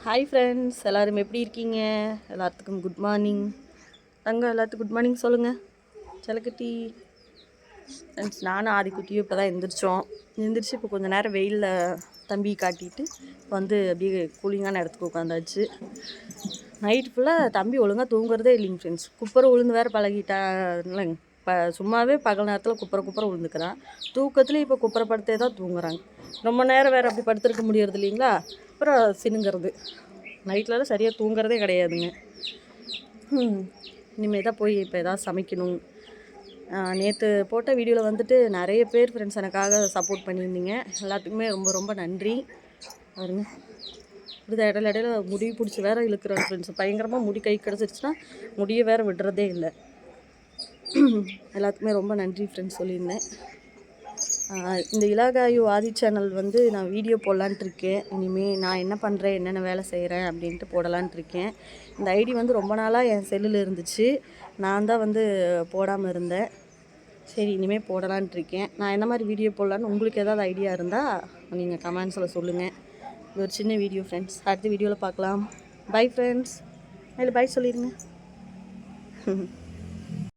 Hi friends, எல்லோரும் எப்படி இருக்கீங்க? எல்லாத்துக்கும் குட் மார்னிங். எல்லாத்துக்கும் குட் மார்னிங் சொல்லுங்கள். செல்லக்குட்டி ஃப்ரெண்ட்ஸ், நானும் ஆதிக்குட்டியும் இப்போ தான் எந்திரிச்சு இப்போ கொஞ்சம் நேரம் வெயிலில் தம்பி காட்டிட்டு அப்படியே கூலிங்கான இடத்துக்கு உட்காந்தாச்சு. நைட்டு ஃபுல்லாக தம்பி ஒழுங்காக தூங்குறதே இல்லைங்க ஃப்ரெண்ட்ஸ். குப்பரை உளுந்து வேறு பழகிட்டாங்க. சும்மாவே பகல் நேரத்தில் குப்பரை விழுந்துக்கிறான். தூக்கத்துலேயும் இப்போ குப்பரை படுத்தே தான் தூங்குறாங்க. ரொம்ப நேரம் வேறு அப்படி படுத்துருக்க முடியறது இல்லைங்களா, அப்புறம் சினுங்கிறது. நைட்லலாம் சரியாக தூங்குறதே கிடையாதுங்க. இனிமேல் தான் போய் இப்போ எதாவது சமைக்கணும். நேற்று போட்ட வீடியோவில் நிறைய பேர் ஃப்ரெண்ட்ஸ் எனக்காக சப்போர்ட் பண்ணியிருந்தீங்க. எல்லாத்துக்குமே ரொம்ப ரொம்ப நன்றி. பாருங்க, இப்படி இடையில முடி பிடிச்சி வேறு இழுக்கிறேன் ஃப்ரெண்ட்ஸ். பயங்கரமாக முடி கை கிடச்சிருச்சுன்னா முடியை வேறு விடுறதே இல்லை. எல்லாத்துக்குமே ரொம்ப நன்றி ஃப்ரெண்ட்ஸ் சொல்லியிருந்தேன். இந்த இலாகாயு ஆதி சேனல் நான் வீடியோ போடலான்ட்டு இருக்கேன். இனிமேல் நான் என்ன பண்ணுறேன், என்னென்ன வேலை செய்கிறேன் அப்படின்ட்டு போடலான்ட்டு இருக்கேன். இந்த ஐடி ரொம்ப நாளாக என் செல்லில் இருந்துச்சு. நான் தான் போடாமல் இருந்தேன். சரி, இனிமேல் போடலான்ட்டு இருக்கேன். நான் என்ன மாதிரி வீடியோ போடலான்னு உங்களுக்கு ஏதாவது ஐடியா இருந்தால் நீங்கள் கமெண்ட்ஸில் சொல்லுங்கள். இது ஒரு சின்ன வீடியோ ஃப்ரெண்ட்ஸ். அடுத்த வீடியோவில் பார்க்கலாம். Bye friends. இல்லை, பை சொல்லிடுங்க.